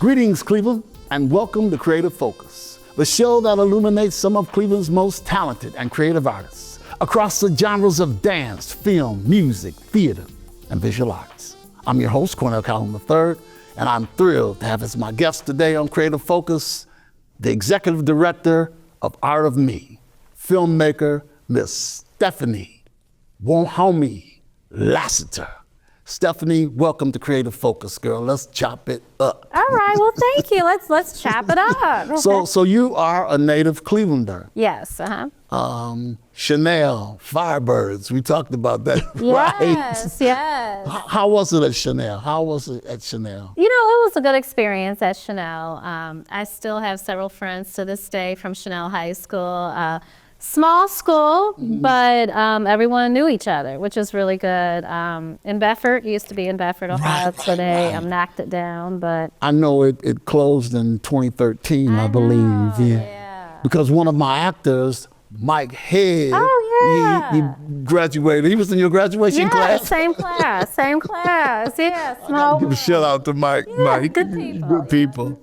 Greetings, Cleveland, and welcome to Creative Focus, the show that illuminates some of Cleveland's most talented and creative artists across the genres of dance, film, music, theater, and visual arts. I'm your host, Cornell Calhoun III, and I'm thrilled to have as my guest today on Creative Focus, the Executive Director of Art of Me, filmmaker, Miss Stephanie Wahome-Lassiter. Stephanie, welcome to Creative Focus, girl. Let's chop it up. All right, well, thank you. Let's chop it up. So you are a native Clevelander. Yes, Chanel, Firebirds, we talked about that, right? Yes. How was it at Chanel? You know, it was a good experience at Chanel. I still have several friends to this day from Chanel High School. Small school, but everyone knew each other, which was really good. In Bedford, used to be in Bedford, Ohio, so they knocked it down, but. I know it closed in 2013, I believe. Yeah. Because one of my actors, Mike Head, he graduated. He was in your graduation class? Same class, yeah, small. Give a shout out to Mike. Yeah, Mike. good people.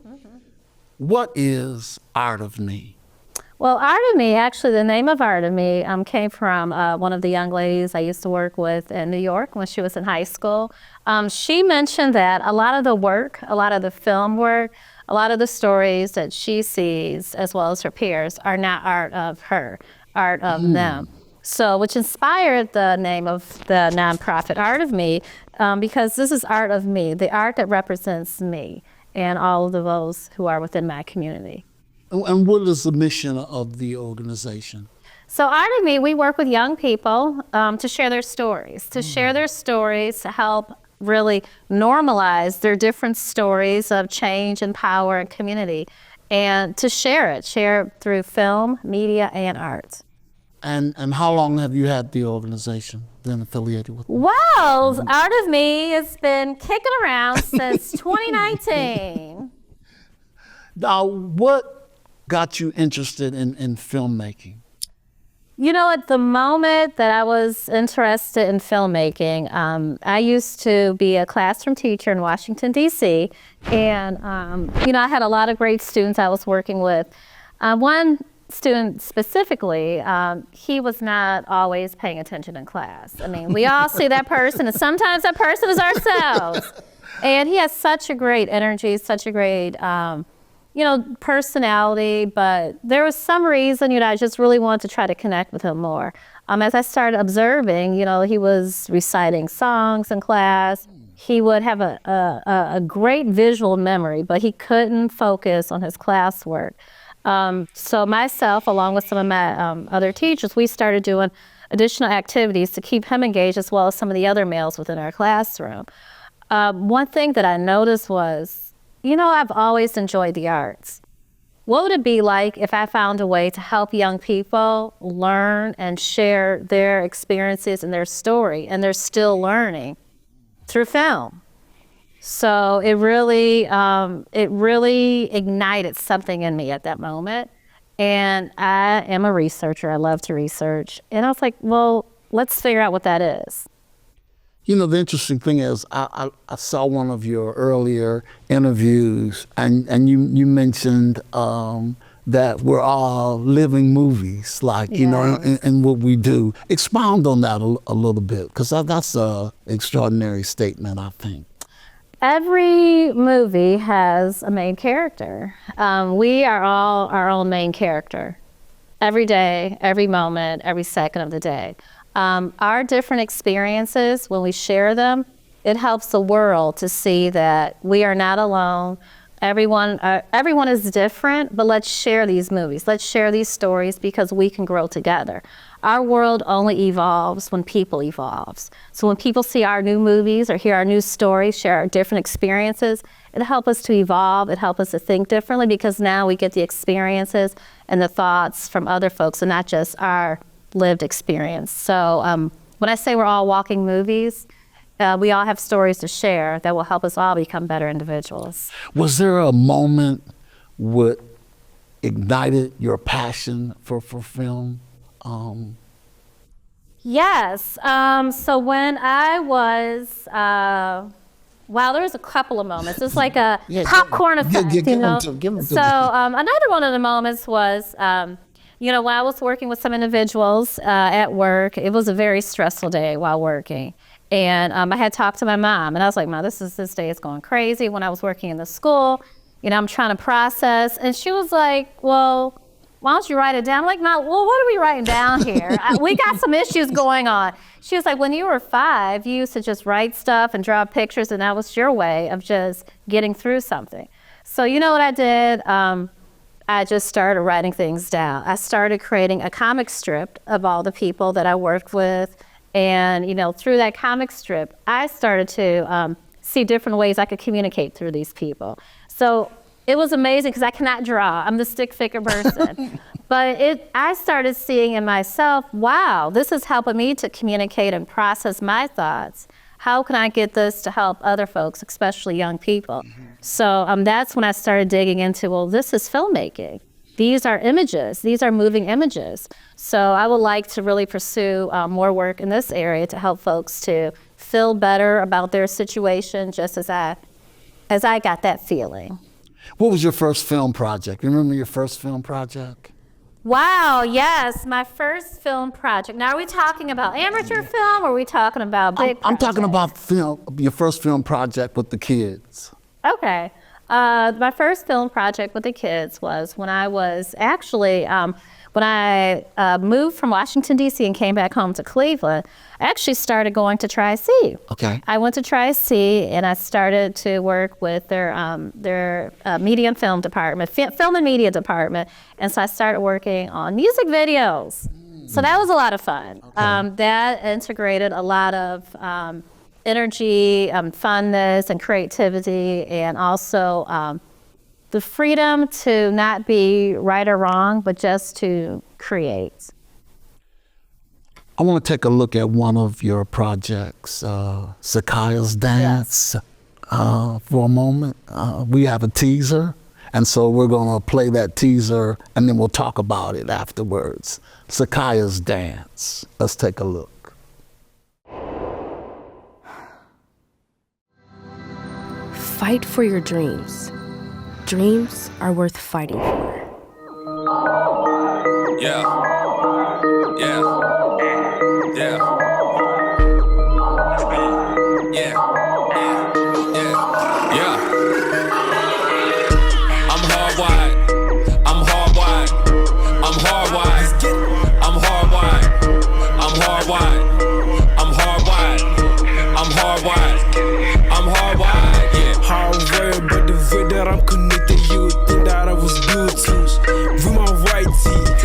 What is Art of Me? Well, Art of Me, actually, the name of Art of Me came from one of the young ladies I used to work with in New York when she was in high school. She mentioned that a lot of the work, a lot of the film work, a lot of the stories that she sees, as well as her peers, are not art of her, art of them. So, which inspired the name of the nonprofit Art of Me, because this is art of me, the art that represents me and all of those who are within my community. And what is the mission of the organization? So Art of Me, we work with young people to share their stories, to help really normalize their different stories of change and power and community, and to share it through film, media, and art. And how long have you had the organization been affiliated with? Well, Art of Me has been kicking around since 2019. Now, what got you interested in filmmaking? You know, at the moment that I was interested in filmmaking, I used to be a classroom teacher in Washington, D.C., and, you know, I had a lot of great students I was working with. One student specifically, he was not always paying attention in class. I mean, we all see that person, and sometimes that person is ourselves. And he has such a great energy, such a great personality, but there was some reason, I just really wanted to try to connect with him more. As I started observing, he was reciting songs in class. He would have a great visual memory, but he couldn't focus on his classwork. So myself, along with some of my other teachers, we started doing additional activities to keep him engaged, as well as some of the other males within our classroom. One thing that I noticed was, I've always enjoyed the arts. What would it be like if I found a way to help young people learn and share their experiences and their story, and they're still learning through film? So it really ignited something in me at that moment. And I am a researcher. I love to research. And I was like, well, let's figure out what that is. The interesting thing is, I saw one of your earlier interviews, and you mentioned that we're all living movies, like, in what we do. Expound on that a little bit, because that's an extraordinary statement, I think. Every movie has a main character. We are all our own main character. Every day, every moment, every second of the day. Our different experiences, when we share them, it helps the world to see that we are not alone. Everyone is different, but let's share these movies. Let's share these stories, because we can grow together. Our world only evolves when people evolves. So when people see our new movies or hear our new stories, share our different experiences, it helps us to evolve. It helps us to think differently, because now we get the experiences and the thoughts from other folks and not just our lived experience. So when I say we're all walking movies, we all have stories to share that will help us all become better individuals. Was there a moment what ignited your passion for film? Yes. So when I was Wow, there was a couple of moments. It's like a popcorn effect, you know. Give them to So another one of the moments was, you know, while I was working with some individuals at work, it was a very stressful day while working. And I had talked to my mom, and I was like, Mom, this day is going crazy. When I was working in the school, you know, I'm trying to process. And she was like, well, why don't you write it down? I'm like, Mom, well, what are we writing down here? We got some issues going on. She was like, when you were 5, you used to just write stuff and draw pictures, and that was your way of just getting through something. So you know what I did? I just started writing things down. I started creating a comic strip of all the people that I worked with. And, you know, through that comic strip, I started to see different ways I could communicate through these people. So it was amazing because I cannot draw. I'm the stick figure person. But I started seeing in myself, wow, this is helping me to communicate and process my thoughts. How can I get this to help other folks, especially young people? So that's when I started digging into, well, this is filmmaking. These are images. These are moving images. So I would like to really pursue more work in this area to help folks to feel better about their situation, just as I got that feeling. What was your first film project? Remember your first film project? Wow, yes, my first film project. Now, are we talking about amateur film, or are we talking about big I'm talking projects? about your first film project with the kids. Okay. My first film project with the kids was when I was actually, when I moved from Washington, D.C. and came back home to Cleveland, I actually started going to Tri-C. Okay. I went to Tri-C and I started to work with their media and film department, film and media department. And so I started working on music videos. So that was a lot of fun. Okay. That integrated a lot of energy, funness, and creativity, and also the freedom to not be right or wrong, but just to create. I want to take a look at one of your projects, Sakaya's Dance, for a moment. We have a teaser, and so we're going to play that teaser, and then we'll talk about it afterwards. Sakaya's Dance. Let's take a look. Fight for your dreams. Dreams are worth fighting for. Yeah. Yeah. Yeah. Yeah. Yeah. Yeah. I'm hardwired. I'm hardwired. I'm hardwired. I'm hardwired. I'm hardwired. I'm hardwired. I'm hardwired. I'm hardwired. Yeah. Hardwired, but the way that I'm connected, you would think that I was Bluetooth. With my right teeth,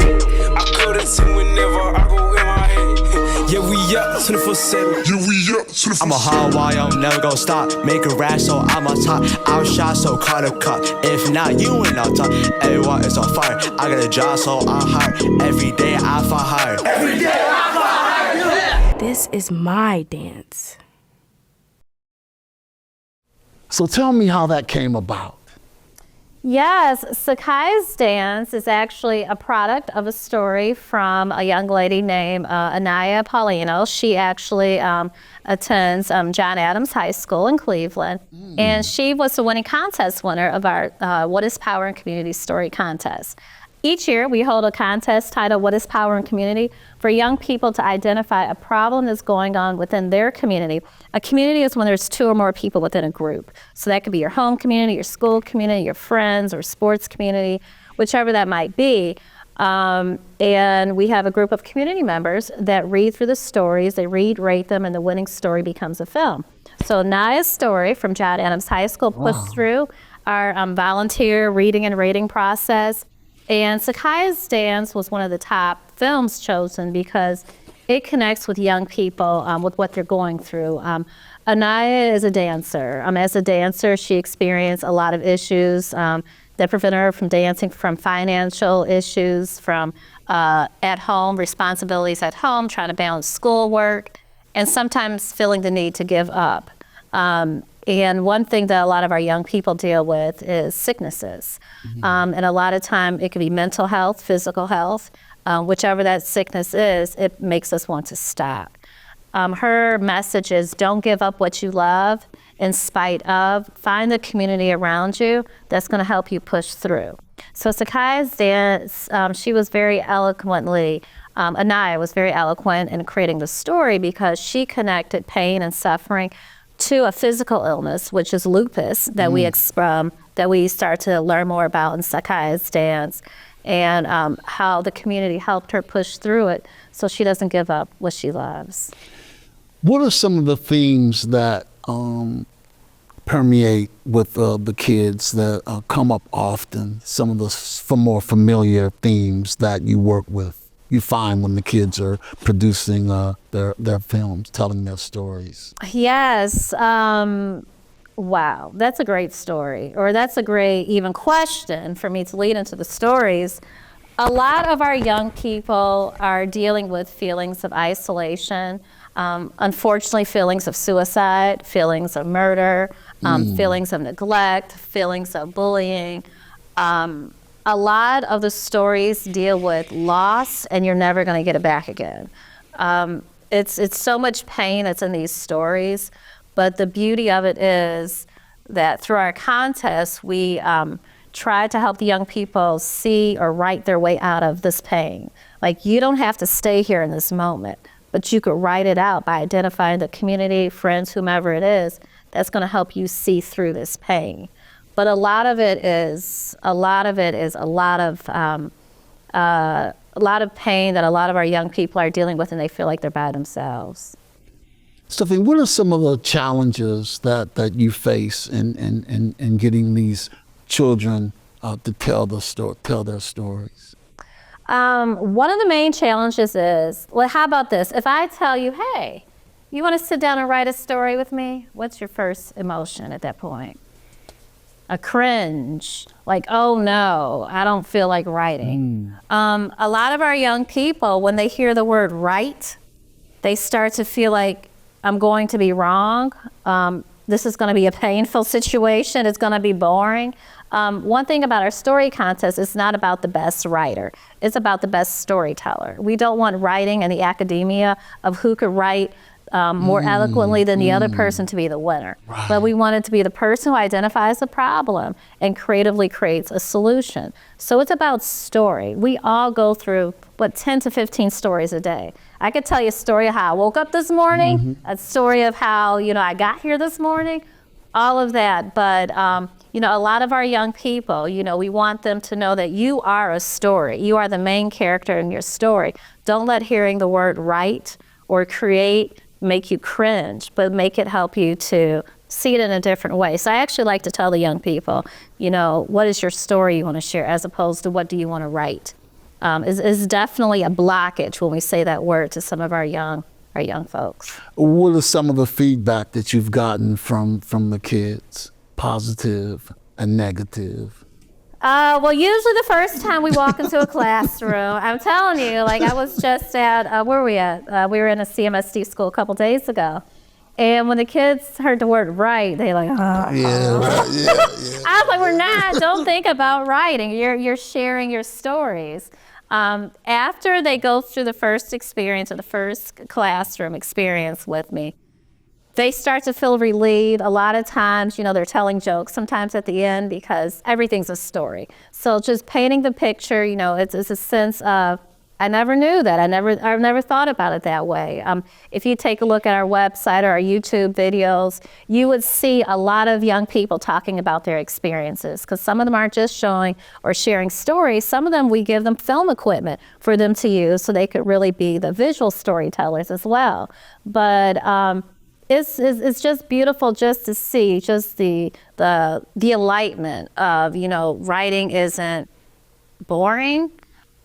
I couldn't see whenever I go in my head. Yeah, we up 24/7. Yeah, we up 24/7. I'm a hardwire, never gonna stop. Make a rash, so I'm on top. Outshot, so call a cut. If not, you ain't on top. Everyone is on fire. I got a job, so I'm hard. Every day I fight hard. Every day I fight hard. This is my dance. So tell me how that came about. Yes, Sakaya's Dance is actually a product of a story from a young lady named Anaya Paulino. She actually attends John Adams High School in Cleveland, and she was the winning contest winner of our What is Power in Community Story contest. Each year, we hold a contest titled What is Power in Community for young people to identify a problem that's going on within their community. A community is when there's 2 or more people within a group. So that could be your home community, your school community, your friends, or sports community, whichever that might be. And we have a group of community members that read through the stories, they read, rate them, and the winning story becomes a film. So Naya's story from John Adams High School puts through our volunteer reading and rating process. And Sakaya's Dance was one of the top films chosen because it connects with young people with what they're going through. Anaya is a dancer. As a dancer, she experienced a lot of issues that prevented her from dancing, from financial issues, from at home, responsibilities at home, trying to balance schoolwork, and sometimes feeling the need to give up. And one thing that a lot of our young people deal with is sicknesses. And a lot of time it can be mental health, physical health, whichever that sickness is, it makes us want to stop. Her message is don't give up what you love in spite of. Find the community around you that's going to help you push through. So Sakai's dance, she was very eloquently, Anaya was very eloquent in creating the story because she connected pain and suffering to a physical illness, which is lupus, that we start to learn more about in Sakai's dance, and how the community helped her push through it so she doesn't give up what she loves. What are some of the themes that permeate with the kids that come up often? Some of the more familiar themes that you work with, you find when the kids are producing their films, telling their stories? Yes. Wow, that's a great story, or that's a great even question for me to lead into the stories. A lot of our young people are dealing with feelings of isolation, unfortunately feelings of suicide, feelings of murder, feelings of neglect, feelings of bullying. A lot of the stories deal with loss, and you're never going to get it back again. It's so much pain that's in these stories, but the beauty of it is that through our contest, we try to help the young people see or write their way out of this pain. Like, you don't have to stay here in this moment, but you could write it out by identifying the community, friends, whomever it is, that's going to help you see through this pain. But a lot of it is a lot of pain that a lot of our young people are dealing with, and they feel like they're by themselves. Stephanie, what are some of the challenges that you face in getting these children to tell their stories? One of the main challenges is, well, how about this? If I tell you, hey, you want to sit down and write a story with me? What's your first emotion at that point? A cringe, like, oh no, I don't feel like writing. A lot of our young people, when they hear the word write, they start to feel like, I'm going to be wrong. This is going to be a painful situation. It's going to be boring. One thing about our story contest, it's not about the best writer. It's about the best storyteller. We don't want writing and the academia of who could write more eloquently than the other person to be the winner. Right. But we want it to be the person who identifies the problem and creatively creates a solution. So it's about story. We all go through, 10 to 15 stories a day. I could tell you a story of how I woke up this morning, a story of how, I got here this morning, all of that. But, a lot of our young people, we want them to know that you are a story. You are the main character in your story. Don't let hearing the word write or create make you cringe, but make it help you to see it in a different way. So I actually like to tell the young people, what is your story you want to share, as opposed to what do you want to write. Is definitely a blockage when we say that word to some of our young folks. What are some of the feedback that you've gotten from the kids, positive and negative? Well, usually the first time we walk into a classroom, I'm telling you, like I was just at, where were we at? We were in a CMSD school a couple days ago. And when the kids heard the word write, they like, oh. Yeah, right, yeah. I was like, don't think about writing. You're sharing your stories. After they go through the first experience or the first classroom experience with me, they start to feel relieved. A lot of times, they're telling jokes sometimes at the end because everything's a story. So just painting the picture, it's a sense of, I never knew that. I've never thought about it that way. If you take a look at our website or our YouTube videos, you would see a lot of young people talking about their experiences, because some of them aren't just showing or sharing stories. Some of them, we give them film equipment for them to use so they could really be the visual storytellers as well. But it's just beautiful just to see just the enlightenment of, writing isn't boring,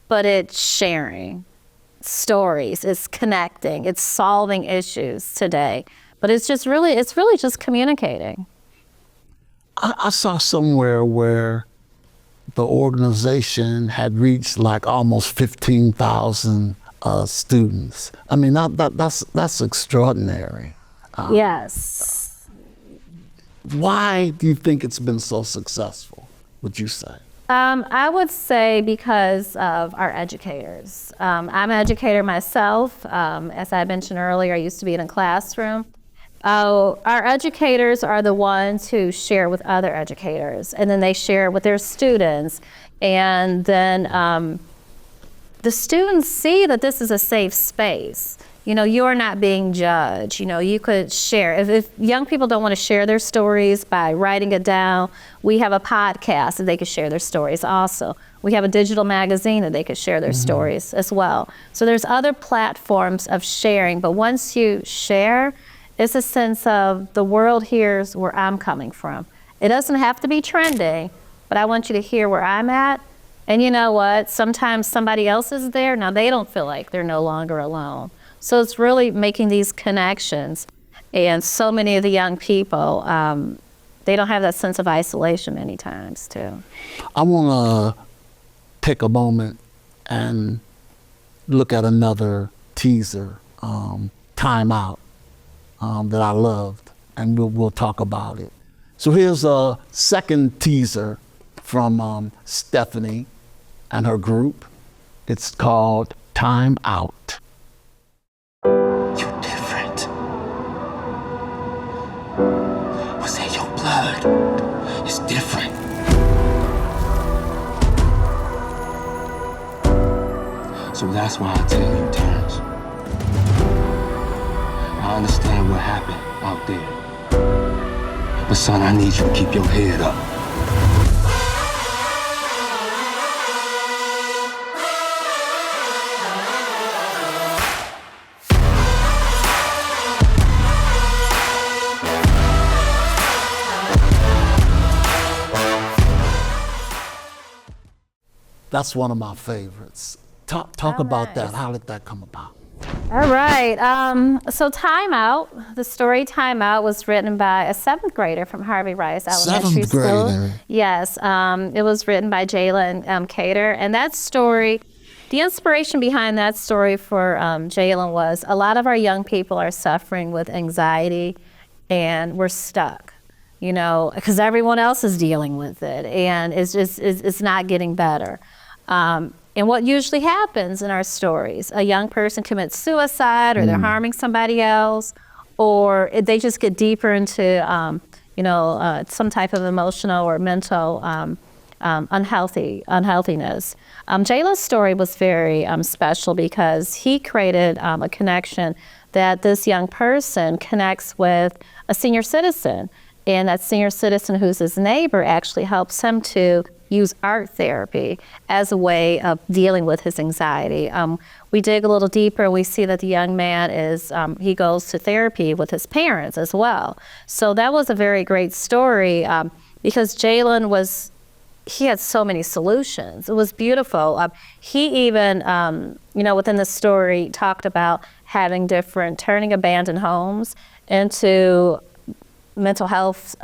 but it's sharing stories, it's connecting, it's solving issues today. But it's really just communicating. I saw somewhere where the organization had reached like almost 15,000 students. I mean, that's extraordinary. Yes. Why do you think it's been so successful, would you say? I would say because of our educators. I'm an educator myself. As I mentioned earlier, I used to be in a classroom. Our educators are the ones who share with other educators, and then they share with their students. And then the students see that this is a safe space. You know, you're not being judged. You know, you could share. If young people don't want to share their stories by writing it down, we have a podcast that they could share their stories also. We have a digital magazine that they could share their stories as well. So there's other platforms of sharing, but once you share, it's a sense of the world hears where I'm coming from. It doesn't have to be trending, but I want you to hear where I'm at. And you know what? Sometimes somebody else is there. Now they don't feel like they're no longer alone. So it's really making these connections. And so many of the young people, they don't have that sense of isolation many times too. I want to take a moment and look at another teaser, Time Out, that I loved, and we'll talk about it. So here's a second teaser from Stephanie and her group. It's called Time Out. You're different. What's in your blood? It's different. So that's why I tell you, Terrence. I understand what happened out there. But son, I need you to keep your head up. That's one of my favorites. Talk about that. How did that come about? All right. So Time Out, the story Time Out was written by a 7th grader from Harvey Rice Elementary School. 7th grader. Yes. It was written by Jalen Cater. And that story, the inspiration behind that story for Jalen was a lot of our young people are suffering with anxiety and we're stuck, you know, because everyone else is dealing with it and it's not getting better. And what usually happens in our stories, a young person commits suicide or they're harming somebody else, or they just get deeper into, some type of emotional or mental unhealthiness. Jalen's story was very special because he created a connection that this young person connects with a senior citizen. And that senior citizen who's his neighbor actually helps him to use art therapy as a way of dealing with his anxiety. We dig a little deeper, we see that the young man he goes to therapy with his parents as well. So that was a very great story because Jalen he had so many solutions. It was beautiful. He even, within the story talked about turning abandoned homes into mental health,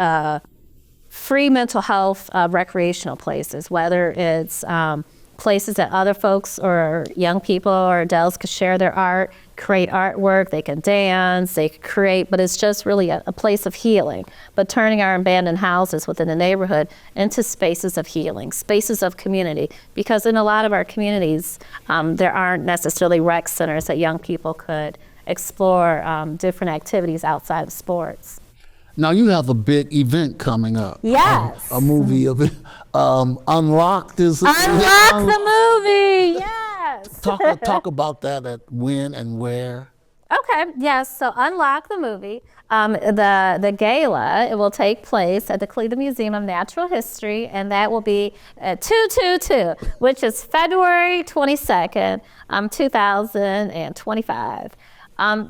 free mental health recreational places, whether it's places that other folks or young people or adults could share their art, create artwork, they can dance, they can create, but it's just really a place of healing. But turning our abandoned houses within the neighborhood into spaces of healing, spaces of community, because in a lot of our communities, there aren't necessarily rec centers that young people could explore different activities outside of sports. Now you have a big event coming up. Yes. A movie of it. Unlocked is Unlock the movie, yes. Talk about that at when and where. Okay, yes, so Unlock the movie. The gala, it will take place at the Cleveland Museum of Natural History, and that will be at 222, which is February 22nd, 2025.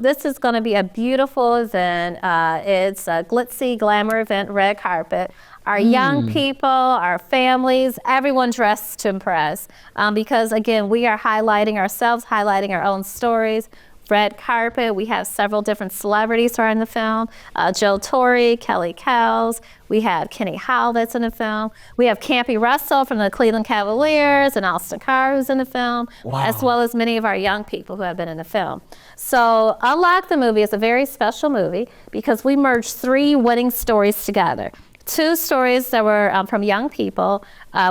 This is going to be a beautiful event. It's a glitzy glamour event, red carpet. Our young people, our families, everyone dressed to impress. Because again, we are highlighting ourselves, highlighting our own stories. Red carpet, we have several different celebrities who are in the film. Joe Torre, Kelly Cowles, we have Kenny Howell that's in the film. We have Campy Russell from the Cleveland Cavaliers and Austin Carr who's in the film, as well as many of our young people who have been in the film. So Unlock the movie is a very special movie because we merged 3 winning stories together. 2 stories that were from young people.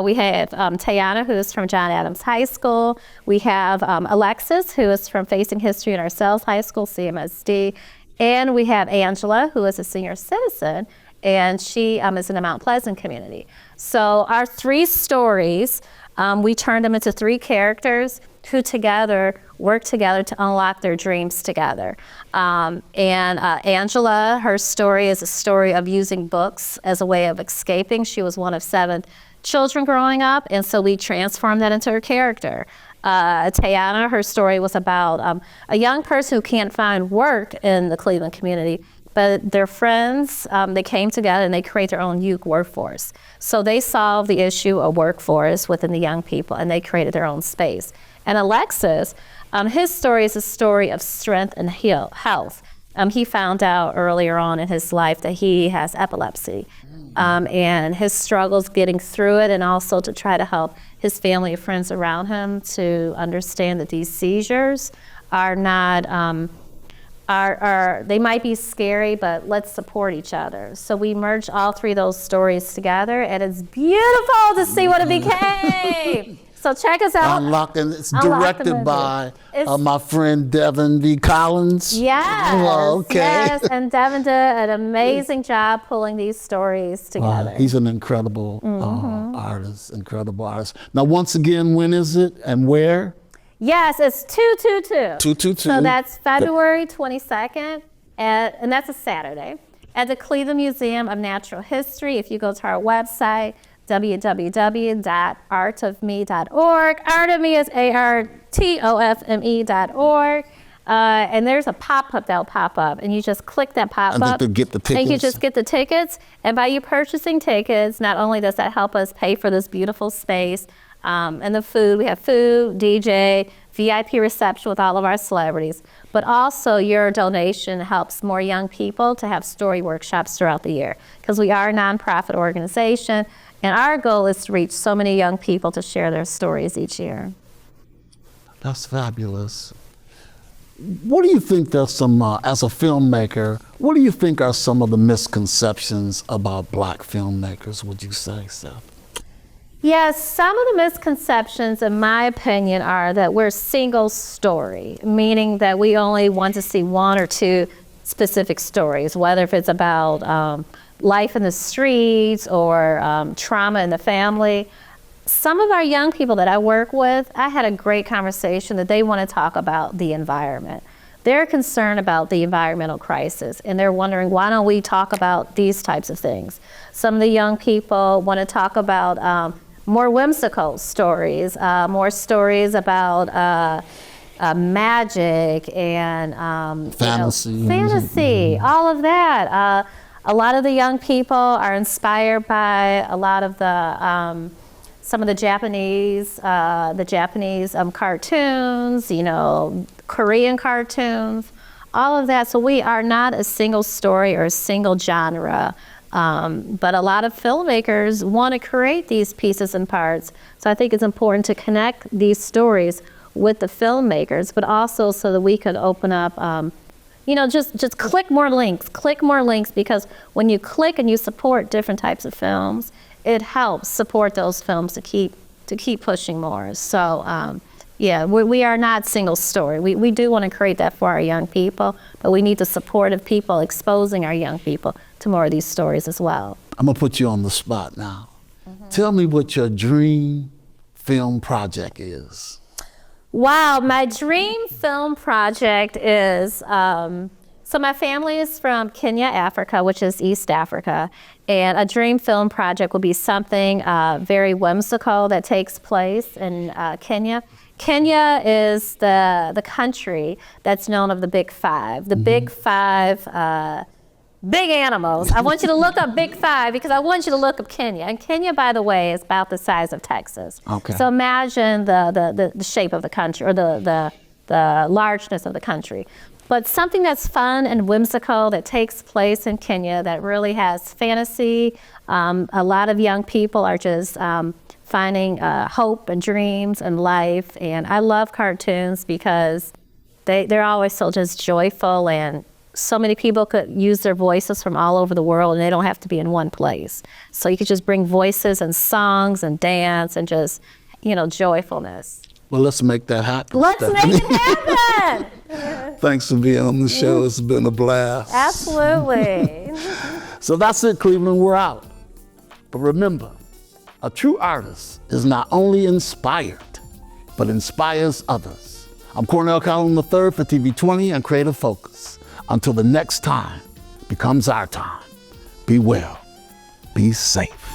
We have Tayana, who is from John Adams High School. We have Alexis, who is from Facing History in Ourselves High School, CMSD. And we have Angela, who is a senior citizen, and she is in the Mount Pleasant community. So our 3 stories, we turned them into 3 characters who together work together to unlock their dreams together. Angela, her story is a story of using books as a way of escaping. She was one of 7 children growing up, and so we transformed that into her character. Tayana, her story was about a young person who can't find work in the Cleveland community, but their friends, they came together and they create their own youth workforce. So they solved the issue of workforce within the young people, and they created their own space. And Alexis, his story is a story of strength and health. He found out earlier on in his life that he has epilepsy, and his struggles getting through it, and also to try to help his family and friends around him to understand that these seizures are not, they might be scary, but let's support each other. So we merged all 3 of those stories together, and it's beautiful to see what it became. So check us out. Unlocking. It's directed by my friend Devin V. Collins. Yes. Oh, okay. Yes, and Devin did an amazing job pulling these stories together. He's an incredible artist, incredible artist. Now, once again, when is it and where? Yes, it's 222. 222. So that's February 22nd, and that's a Saturday, at the Cleveland Museum of Natural History. If you go to our website, www.artofme.org. Art of Me is ARTOFME.org. And there's a pop-up that'll pop up, and you just click that pop-up. And get the tickets. And you just get the tickets. And by you purchasing tickets, not only does that help us pay for this beautiful space and the food, we have food, DJ, VIP reception with all of our celebrities, but also your donation helps more young people to have story workshops throughout the year, because we are a nonprofit organization, and our goal is to reach so many young people to share their stories each year. That's fabulous. What do you think there's some, as a filmmaker, what do you think are some of the misconceptions about Black filmmakers, would you say, Steph? Yes, some of the misconceptions, in my opinion, are that we're single story, meaning that we only want to see 1 or 2 specific stories, whether if it's about life in the streets or trauma in the family. Some of our young people that I work with, I had a great conversation that they want to talk about the environment. They're concerned about the environmental crisis, and they're wondering, why don't we talk about these types of things? Some of the young people want to talk about more whimsical stories, more stories about magic and fantasy, all of that. A lot of the young people are inspired by a lot of the some of the Japanese cartoons, Korean cartoons, all of that. So we are not a single story or a single genre. But a lot of filmmakers want to create these pieces and parts. So I think it's important to connect these stories with the filmmakers, but also so that we could open up, just click more links, because when you click and you support different types of films, it helps support those films to keep pushing more. So we are not single story. We do want to create that for our young people, but we need the support of people exposing our young people to more of these stories as well. I'm gonna put you on the spot now. Tell me what your dream film project is. Wow, my dream film project is, so my family is from Kenya, Africa, which is East Africa, and a dream film project will be something very whimsical that takes place in Kenya. Kenya is the country that's known of the Big Five. The Big Five big animals. I want you to look up Big Five because I want you to look up Kenya. And Kenya, by the way, is about the size of Texas. Okay. So imagine the shape of the country, or the largeness of the country. But something that's fun and whimsical that takes place in Kenya that really has fantasy. A lot of young people are just finding hope and dreams and life. And I love cartoons because they're always so just joyful, and so many people could use their voices from all over the world, and they don't have to be in one place. So you could just bring voices and songs and dance and just, joyfulness. Well, let's make that happen. Let's Stephanie. make it happen. Thanks for being on the show. It's been a blast. Absolutely. So that's it, Cleveland. We're out. But remember, a true artist is not only inspired, but inspires others. I'm Cornell Collin III for TV 20 and Creative Focus. Until the next time becomes our time, be well, be safe.